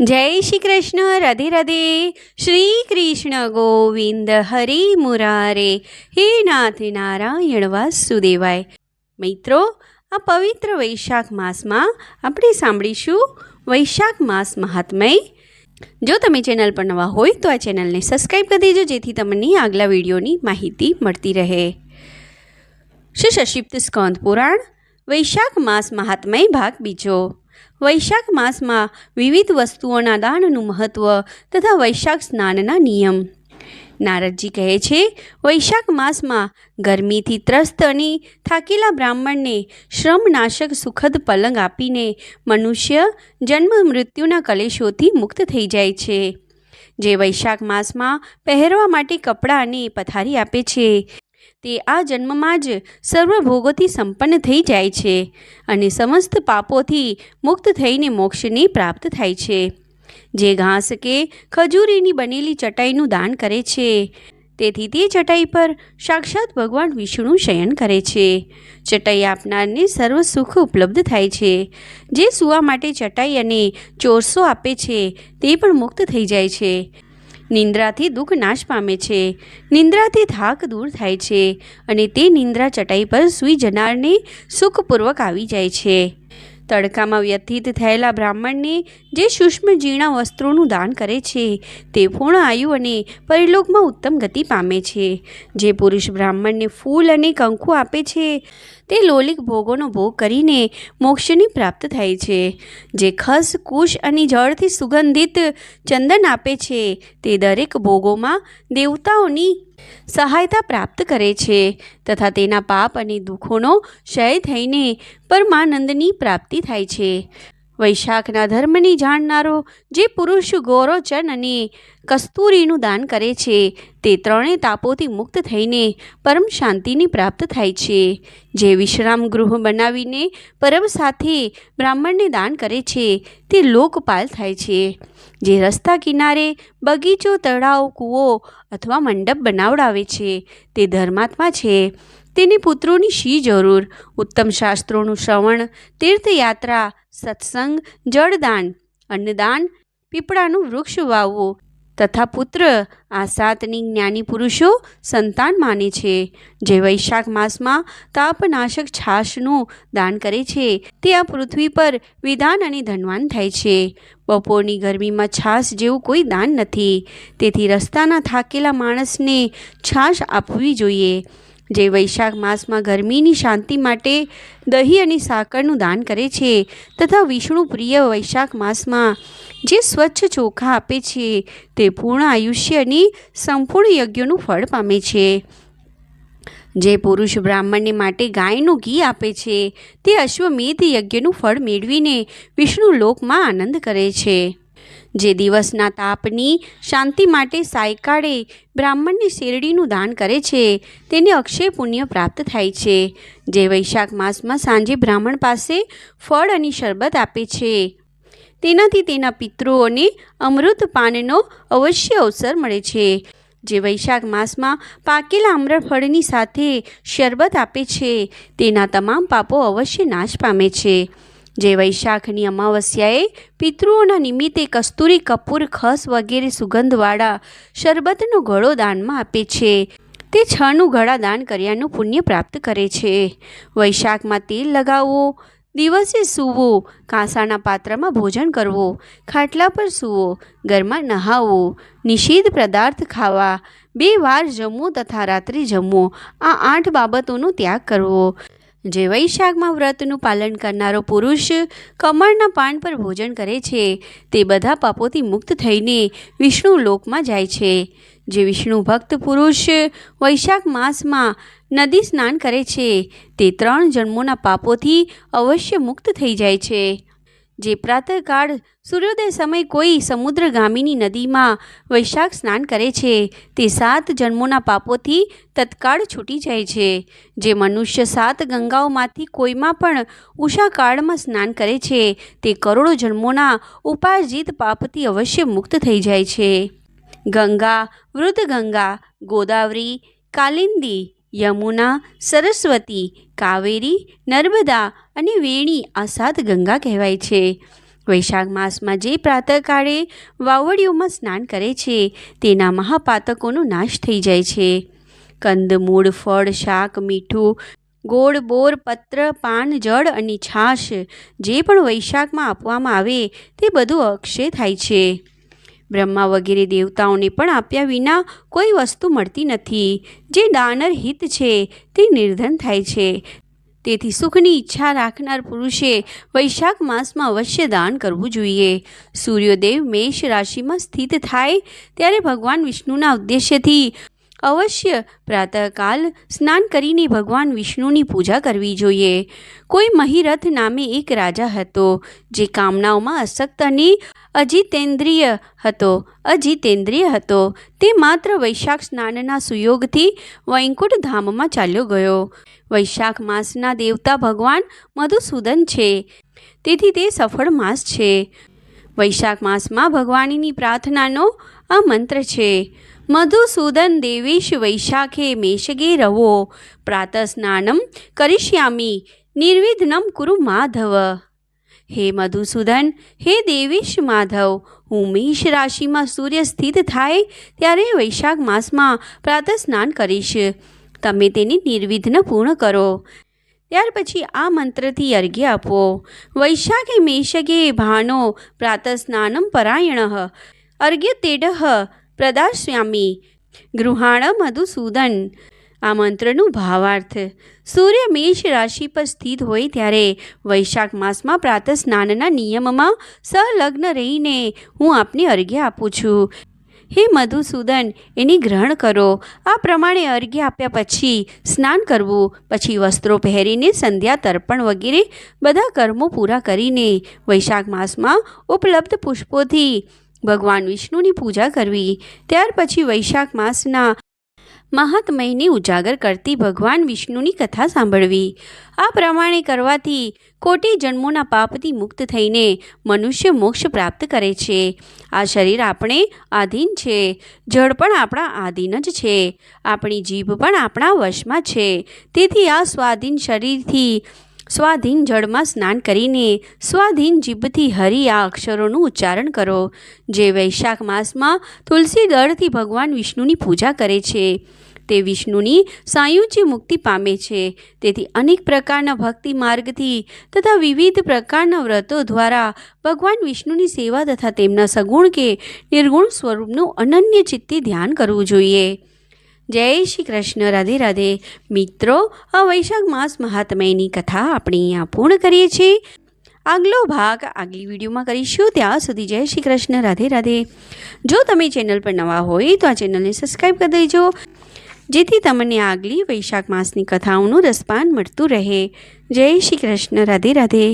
जय श्री कृष्ण। राधे राधे। श्री कृष्ण गोविंद हरि मुरारे। हे नाथ नारायण वासुदेवाय। મિત્રો, આ પવિત્ર વૈશાખ માસમાં આપણે સાંભળીશું વૈશાખ માસ મહાત્મય। જો તમે ચેનલ પર નવા હોય તો આ ચેનલને સબસ્ક્રાઈબ કરી દેજો, જેથી તમને આગલા વિડીયોની માહિતી મળતી રહે। શ્રી સશિપ્ત સ્કંદ પુરાણ વૈશાખ માસ મહાત્મય ભાગ બીજો। વૈશાખ માસમાં વિવિધ વસ્તુઓના દાનનું મહત્ત્વ તથા વૈશાખ સ્નાનના નિયમ। નારદજી કહે છે, વૈશાખ માસમાં ગરમીથી ત્રસ્ત અને થાકેલા બ્રાહ્મણને શ્રમનાશક સુખદ પલંગ આપીને મનુષ્ય જન્મ મૃત્યુના કલેશોથી મુક્ત થઈ જાય છે। જે વૈશાખ માસમાં પહેરવા માટે કપડાં અને પથારી આપે છે, તે આ જન્મમાં જ સર્વ ભોગોથી સંપન્ન થઈ જાય છે અને સમસ્ત પાપોથી મુક્ત થઈને મોક્ષને પ્રાપ્ત થાય છે। જે ઘાસ કે ખજૂરીની બનેલી ચટાઈનું દાન કરે છે, તેથી તે ચટાઈ પર સાક્ષાત ભગવાન વિષ્ણુ શયન કરે છે। ચટાઈ આપનારને સર્વ સુખ ઉપલબ્ધ થાય છે। જે સૂવા માટે ચટાઈ અને ચોરસો આપે છે, તે પણ મુક્ત થઈ જાય છે। નિંદ્રાથી દુઃખ નાશ પામે છે, નિંદ્રાથી થાક દૂર થાય છે અને તે નિંદ્રા ચટાઈ પર સૂઈ જનારને સુખપૂર્વક આવી જાય છે। તડકામાં વ્યથિત થયેલા બ્રાહ્મણને જે સૂક્ષ્મ જીર્ણ વસ્ત્રોનું દાન કરે છે, તે પૂર્ણ આયુ અને પરિલોકમાં ઉત્તમ ગતિ પામે છે। જે પુરુષ બ્રાહ્મણને ફૂલ અને કંકુ આપે છે, તે લૌલિક ભોગોનો ભોગ કરીને મોક્ષની પ્રાપ્ત થાય છે। જે ખસ કુશ અને જળથી સુગંધિત ચંદન આપે છે, તે દરેક ભોગોમાં દેવતાઓની સહાયતા પ્રાપ્ત કરે છે તથા તેના પાપ અને દુઃખોનો ક્ષય થઈને પરમાનંદની પ્રાપ્તિ થાય છે। વૈશાખના ધર્મને જાણનારો જે પુરુષ ગૌરોચન અને કસ્તુરીનું દાન કરે છે, તે ત્રણેય તાપોથી મુક્ત થઈને પરમ શાંતિની પ્રાપ્ત થાય છે। જે વિશ્રામ ગૃહ બનાવીને પરબ સાથે બ્રાહ્મણને દાન કરે છે, તે લોકપાલ થાય છે। જે રસ્તા કિનારે બગીચો, તળાવ, કૂવો અથવા મંડપ બનાવડાવે છે, તે ધર્માત્મા છે। તેને પુત્રોની શી જરૂર? ઉત્તમ શાસ્ત્રોનું શ્રવણ, તીર્થયાત્રા, સત્સંગ, જળદાન, અન્નદાન, પીપળાનું વૃક્ષ વાવવું તથા પુત્ર, આ સાતની જ્ઞાની પુરુષો સંતાન માને છે। જે વૈશાખ માસમાં તાપનાશક છાશનું દાન કરે છે, તે આ પૃથ્વી પર વિધાન અને ધનવાન થાય છે। બપોરની ગરમીમાં છાશ જેવું કોઈ દાન નથી, તેથી રસ્તાના થાકેલા માણસને છાશ આપવી જોઈએ। જે વૈશાખ માસમાં ગરમીની શાંતિ માટે દહીં અને સાકરનું દાન કરે છે તથા વિષ્ણુ પ્રિય વૈશાખ માસમાં જે સ્વચ્છ ચોખા આપે છે, તે પૂર્ણ આયુષ્ય અને સંપૂર્ણ યજ્ઞનું ફળ પામે છે। જે પુરુષ બ્રાહ્મણને માટે ગાયનું ઘી આપે છે, તે અશ્વમેધ યજ્ઞનું ફળ મેળવીને વિષ્ણુ લોકમાં આનંદ કરે છે। જે દિવસના તાપની શાંતિ માટે સાયકાળે બ્રાહ્મણને શેરડીનું દાન કરે છે, તેને અક્ષય પુણ્ય પ્રાપ્ત થાય છે। જે વૈશાખ માસમાં સાંજે બ્રાહ્મણ પાસે ફળ અને શરબત આપે છે, તેનાથી તેના પિતૃઓને અમૃત પાનનો અવશ્ય અવસર મળે છે। જે વૈશાખ માસમાં પાકેલા આમ્રફળની સાથે શરબત આપે છે, તેના તમામ પાપો અવશ્ય નાશ પામે છે। જે વૈશાખની અમાવસ્યાએ પિતૃઓના નિમિત્તે કસ્તુરી, કપૂર, ખસ વગેરે સુગંધવાળા શરબતનો ઘડો દાનમાં આપે છે, તે છનું ઘડા દાન કર્યાનું પુણ્ય પ્રાપ્ત કરે છે। વૈશાખમાં તેલ લગાવવું, દિવસે સૂવું, કાંસાના પાત્રમાં ભોજન કરવું, ખાટલા પર સૂવો, ઘરમાં નહાવું, નિષિદ્ધ પદાર્થ ખાવા, 2 વાર જમવું તથા રાત્રે જમવું, આ 8 બાબતોનો ત્યાગ કરવો। જે વૈશાખમાં વ્રતનું પાલન કરનારો પુરુષ કમળના પાન પર ભોજન કરે છે, તે બધા પાપોથી મુક્ત થઈને વિષ્ણુ લોકમાં જાય છે। જે વિષ્ણુ ભક્ત પુરુષ વૈશાખ માસમાં નદી સ્નાન કરે છે, તે 3 જન્મોના પાપોથી અવશ્ય મુક્ત થઈ જાય છે। જે પ્રાતઃકાળ સૂર્યોદય સમય કોઈ સમુદ્રગામીની નદીમાં વૈશાખ સ્નાન કરે છે, તે 7 જન્મોના પાપોથી તત્કાળ છૂટી જાય છે। જે મનુષ્ય 7 ગંગાઓમાંથી કોઈમાં પણ ઉષાકાળમાં સ્નાન કરે છે, તે કરોડો જન્મોના ઉપાર્જિત પાપથી અવશ્ય મુક્ત થઈ જાય છે। ગંગા, વૃદ્ધ ગંગા, ગોદાવરી, કાલિંદી, યમુના, સરસ્વતી, કાવેરી, નર્મદા અને વેણી આ 7 ગંગા કહેવાય છે। વૈશાખ માસમાં જે પ્રાતઃકાળે વાવડીઓમાં સ્નાન કરે છે તેના મહાપાતકોનો નાશ થઈ જાય છે. કંદમૂળ, ફળ, શાક, મીઠું, ગોળ, બોર, પત્ર, પાન, જળ અને છાશ જે પણ વૈશાખમાં આપવામાં આવે તે બધું અક્ષય થાય છે. બ્રહ્મા વગેરે દેવતાઓને પણ આપ્યા વિના કોઈ વસ્તુ મળતી નથી. જે દાનર હિત છે તે નિર્ધન થાય છે. તેથી સુખની ઈચ્છા રાખનાર પુરુષે વૈશાખ માસમાં અવશ્ય દાન કરવું જોઈએ. સૂર્યોદય મેષ રાશિમાં સ્થિત થાય ત્યારે ભગવાન વિષ્ણુના ઉદ્દેશ્યથી અવશ્ય પ્રાતઃકાલ સ્નાન કરીને ભગવાન વિષ્ણુની પૂજા કરવી જોઈએ. કોઈ મહિરથ નામે એક રાજા હતો જે કામનાઓમાં અશક્ત અને અજિતેન્દ્રિય હતો. તે માત્ર વૈશાખ સ્નાનના સુયોગથી વૈકુંઠ ધામમાં ચાલ્યો ગયો. વૈશાખ માસના દેવતા ભગવાન મધુસૂદન છે, તેથી તે સફળ માસ છે. વૈશાખ માસમાં ભગવાનની પ્રાર્થનાનો આ મંત્ર છે: મધુસૂદન દેવેશ વૈશાખે મેષગે રવો, પ્રાતઃ સ્નાનમ કરિષ્યામિ નિર્વિઘ્નમ કુરુ માધવ. હે મધુસૂદન, હે દેવેશ માધવ, હું મેષ રાશિમાં સૂર્ય સ્થિત થાય ત્યારે વૈશાખ માસમાં પ્રાતઃ સ્નાન કરીશ. તમે તેને નિર્વિઘ્ન પૂર્ણ કરો. ત્યાર પછી આ મંત્રથી અર્ઘ્ય આપો: વૈશાખે મેષગે ભાનો પ્રાતઃ સ્નાનમ પરાયણઃ અર્ઘ્ય તેડઃ પ્રદાસ્યામિ ગૃહાણ મધુસૂદન. આ મંત્રનું ભાવાર્થ: સૂર્ય મેષ રાશિ પર સ્થિત હોય ત્યારે વૈશાખ માસમાં પ્રાતઃ સ્નાનના નિયમમાં સંલગ્ન રહીને હું આપને અર્ઘ્ય આપું છું. હે મધુસૂદન, એની ગ્રહણ કરો. આ પ્રમાણે અર્ઘ્ય આપ્યા પછી સ્નાન કરવું. પછી વસ્ત્રો પહેરીને સંધ્યા, તર્પણ વગેરે બધા કર્મો પૂરા કરીને વૈશાખ માસમાં ઉપલબ્ધ પુષ્પોથી ભગવાન વિષ્ણુની પૂજા કરવી. ત્યાર પછી વૈશાખ માસના મહાત્મયને ઉજાગર કરતી ભગવાન વિષ્ણુની કથા સાંભળવી. આ પ્રમાણે કરવાથી કોટી જન્મોના પાપથી મુક્ત થઈને મનુષ્ય મોક્ષ પ્રાપ્ત કરે છે. આ શરીર આપણે આધીન છે. જળ પણ આપણા આધીન જ છે. આપણી જીભ પણ આપણા વશમાં છે. તેથી આ સ્વાધીન શરીરથી સ્વાધીન જળમાં સ્નાન કરીને સ્વાધીન જીભથી હરિ આ અક્ષરોનું ઉચ્ચારણ કરો. જે વૈશાખ માસમાં તુલસી દળથી ભગવાન વિષ્ણુની પૂજા કરે છે તે વિષ્ણુની સાયુજ્ય મુક્તિ પામે છે. તેથી અનેક પ્રકારના ભક્તિ માર્ગથી તથા વિવિધ પ્રકારના વ્રતો દ્વારા ભગવાન વિષ્ણુની સેવા તથા તેમના સગુણ કે નિર્ગુણ સ્વરૂપનું અનન્ય ચિત્તે ધ્યાન કરવું જોઈએ. જય શ્રી કૃષ્ણ. રાધે રાધે. મિત્રો, આ વૈશાખ માસ મહાત્મયની કથા આપણે અહીંયા પૂર્ણ કરીએ છીએ. આગલો ભાગ આગલી વિડીયોમાં કરીશું. ત્યાં સુધી જય શ્રી કૃષ્ણ. રાધે રાધે. જો તમે ચેનલ પર નવા હોય તો આ ચેનલને સબસ્ક્રાઈબ કરી દેજો, જેથી તમને આગલી વૈશાખ માસની કથાઓનું રસપાન મળતું રહે. જય શ્રી કૃષ્ણ. રાધે રાધે.